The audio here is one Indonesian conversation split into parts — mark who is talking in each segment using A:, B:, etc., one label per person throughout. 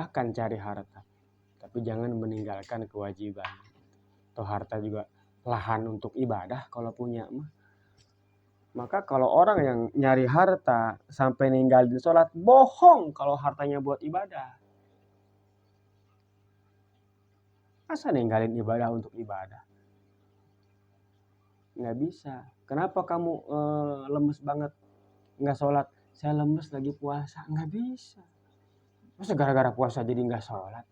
A: silahkan cari harta, tapi jangan meninggalkan kewajiban. Atau harta juga lahan untuk ibadah kalau punya mah. Maka kalau orang yang nyari harta sampai ninggalin sholat, bohong kalau hartanya buat ibadah. Masa ninggalin ibadah untuk ibadah? Nggak bisa. Kenapa kamu lemes banget nggak sholat? Saya lemes lagi puasa. Nggak bisa. Masa gara-gara puasa jadi nggak sholat?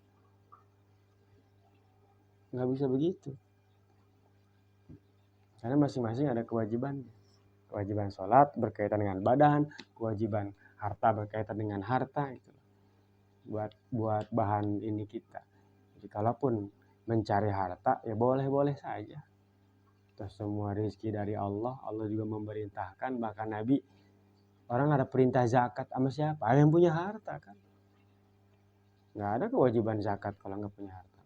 A: Nggak bisa begitu. Karena masing-masing ada kewajiban. Kewajiban sholat berkaitan dengan badan, kewajiban harta berkaitan dengan harta itu. Buat bahan ini kita. Jadi kalaupun mencari harta ya boleh-boleh saja. Terus semua rezeki dari Allah, Allah juga memerintahkan, bahkan Nabi, orang ada perintah zakat sama siapa? Ada yang punya harta kan? Nggak ada kewajiban zakat kalau nggak punya harta.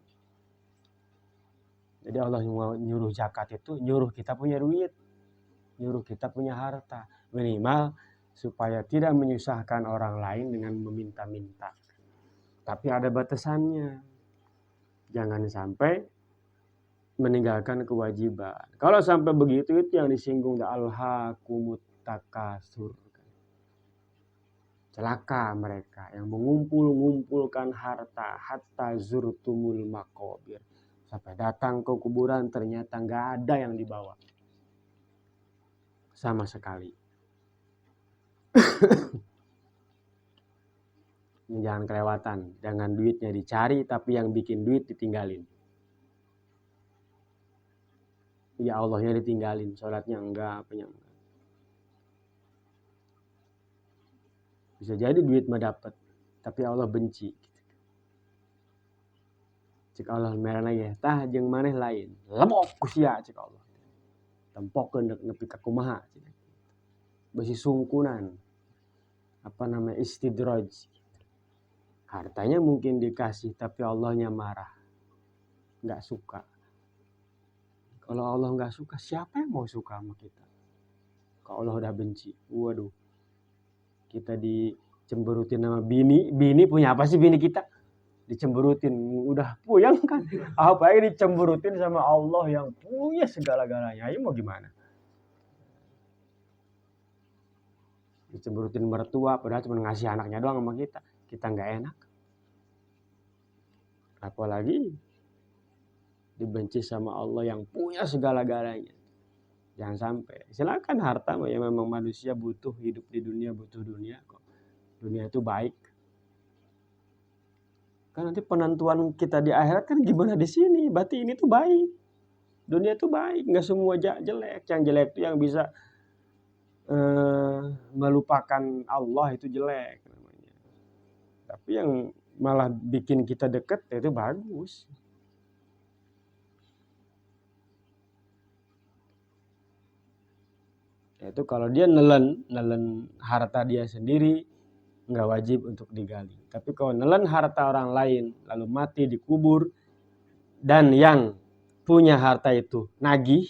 A: Jadi Allah nyuruh zakat itu nyuruh kita punya duit, nyuruh kita punya harta, minimal supaya tidak menyusahkan orang lain dengan meminta-minta. Tapi ada batasannya, jangan sampai meninggalkan kewajiban. Kalau sampai begitu itu yang disinggung alhaakumut takasur. Celaka mereka yang mengumpulkan harta hatta zurtumul maqabir. Sampai datang ke kuburan ternyata nggak ada yang dibawa sama sekali. Jangan kelewatan, jangan duitnya dicari tapi yang bikin duit ditinggalin. Ya Allahnya ditinggalin, sholatnya enggak, apanya enggak. Bisa jadi duit mah dapat, tapi Allah benci. Cik Allah merana ya, tah jeung maneh lain. Lemok kusia cik Allah. Tempokeun nepi ka kumaha. Besi sungkunan. Apa namanya istidraj. Hartanya mungkin dikasih tapi Allahnya marah. Enggak suka. Kalau Allah enggak suka, siapa yang mau suka sama kita? Kalau Allah udah benci, waduh. Kita dicemberutin sama bini punya apa sih bini kita? Dicemberutin, udah puyeng kan? Apalagi dicemberutin sama Allah yang punya segala-galanya. Ayo mau gimana? Dicemberutin mertua, padahal cuma ngasih anaknya doang sama kita. Kita nggak enak. Apalagi dibenci sama Allah yang punya segala-galanya. Jangan sampai. Silakan harta ya memang manusia butuh hidup di dunia, butuh dunia kok. Dunia itu baik. Kan nanti penentuan kita di akhirat kan gimana di sini. Berarti ini tuh baik. Dunia tuh baik, nggak semua jelek. Yang jelek itu yang bisa melupakan Allah itu jelek namanya. Tapi yang malah bikin kita deket itu bagus. Itu kalau dia nelen harta dia sendiri nggak wajib untuk digali. Tapi kalau nelen harta orang lain lalu mati dikubur dan yang punya harta itu nagih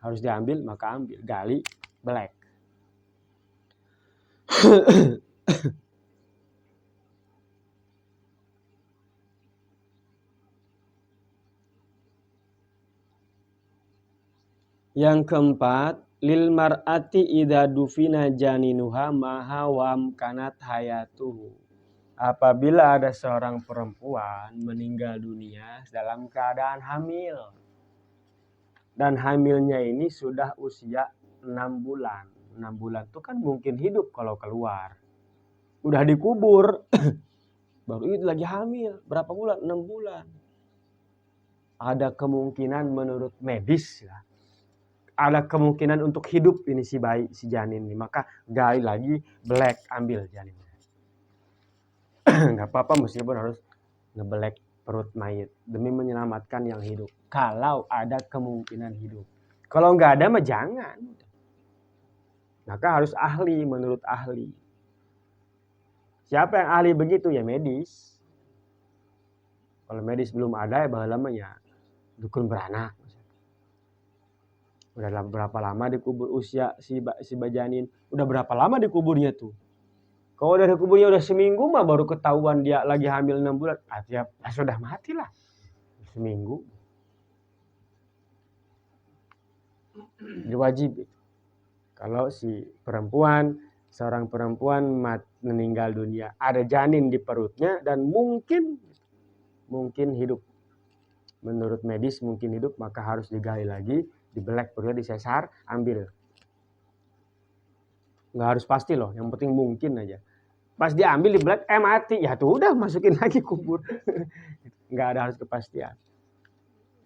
A: harus diambil, maka ambil, gali, belek. Yang keempat, lil mar'ati idza dufina janinuha mahawam kanat hayatuhu. Apabila ada seorang perempuan meninggal dunia dalam keadaan hamil. Dan hamilnya ini sudah usia 6 bulan. 6 bulan itu kan mungkin hidup kalau keluar. Udah dikubur. Baru itu lagi hamil. Berapa bulan? 6 bulan. Ada kemungkinan menurut medis ya. Ada kemungkinan untuk hidup ini si bayi, si janin ini. Maka gali lagi, belek, ambil janinnya. Gak apa-apa meskipun harus ngebelek perut mayit. Demi menyelamatkan yang hidup. Kalau ada kemungkinan hidup. Kalau nggak ada mah jangan. Maka harus ahli menurut ahli. Siapa yang ahli begitu? Ya medis. Kalau medis belum ada ya bahlamanya dukun beranak. Udah berapa lama dikubur usia si bajanin? Udah berapa lama dikuburnya tuh? Kalau dari kuburnya udah seminggu mah baru ketahuan dia lagi hamil 6 bulan. Ya sudah mati lah. Seminggu. Jadi wajib. Kalau si perempuan, seorang perempuan meninggal dunia, ada janin di perutnya dan mungkin hidup. Menurut medis mungkin hidup, maka harus digali lagi, dibelek perutnya, disesar, ambil. Nggak harus pasti loh, yang penting mungkin aja. Pas diambil dibelek, mati, ya tuh udah masukin lagi kubur. Nggak ada harus kepastian.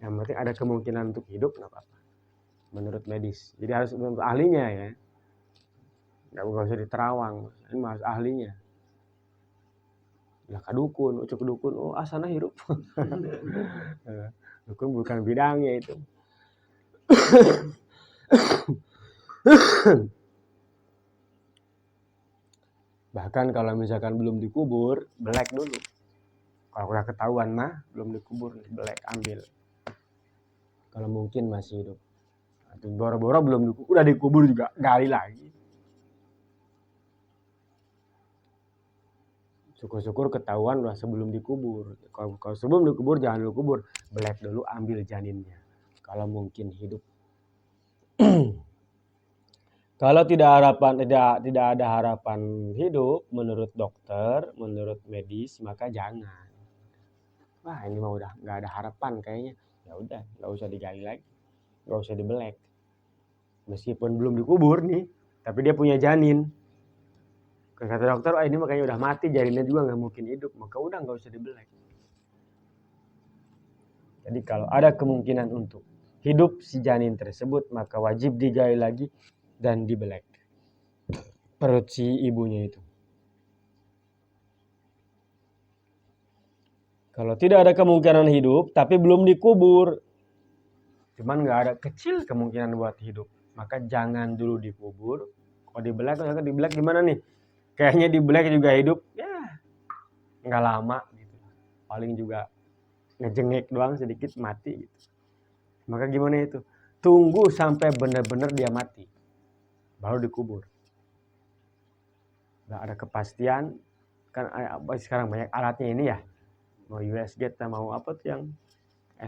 A: Yang penting ada kemungkinan untuk hidup, nggak apa-apa. Menurut medis. Jadi harus menurut ahlinya ya. Nggak usah diterawang, ini harus ahlinya. Ya kadukun, ucuk dukun, oh asana hirup. Dukun bukan bidangnya itu. Bahkan kalau misalkan belum dikubur, belek dulu. Kalau udah ketahuan mah belum dikubur, belek ambil. Kalau mungkin masih hidup. Boro-boro belum dikubur, udah dikubur juga gali lagi. Syukur-syukur ketahuan udah sebelum dikubur. Kalau sebelum dikubur jangan dulu kubur, belek dulu ambil janinnya. Kalau mungkin hidup. Kalau tidak ada harapan hidup menurut dokter, menurut medis, maka jangan. Wah ini mah udah nggak ada harapan kayaknya. Ya udah nggak usah digali lagi, nggak usah dibelek. Meskipun belum dikubur nih, tapi dia punya janin. Kata dokter, ini makanya udah mati, janinnya juga nggak mungkin hidup, maka udah nggak usah dibelek. Jadi kalau ada kemungkinan untuk hidup si janin tersebut, maka wajib digali lagi dan dibelek perut si ibunya itu. Kalau tidak ada kemungkinan hidup, tapi belum dikubur, cuman nggak ada kecil kemungkinan buat hidup, maka jangan dulu dikubur. Kalau dibelek gimana nih? Kayaknya dibelek juga hidup, ya nggak lama gitu. Paling juga ngejengek doang sedikit mati gitu. Maka gimana itu? Tunggu sampai benar-benar dia mati, baru dikubur. Nggak ada kepastian, kan sekarang banyak alatnya ini ya. Mau USG mau apa tuh yang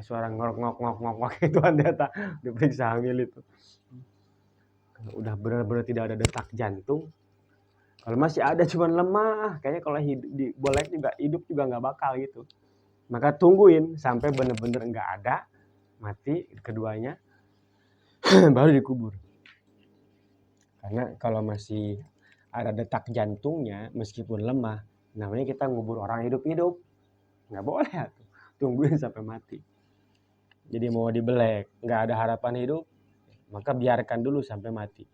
A: suara ngok itu data diperiksa hamil itu. Udah benar-benar tidak ada detak jantung. Kalau masih ada cuman lemah, kayaknya kalau boleh juga hidup juga nggak bakal gitu. Maka tungguin sampai benar-benar nggak ada, mati keduanya, baru dikubur. Karena kalau masih ada detak jantungnya, meskipun lemah, namanya kita ngubur orang hidup-hidup. Nggak boleh tuh. Tungguin sampai mati. Jadi mau dibelek, nggak ada harapan hidup, maka biarkan dulu sampai mati.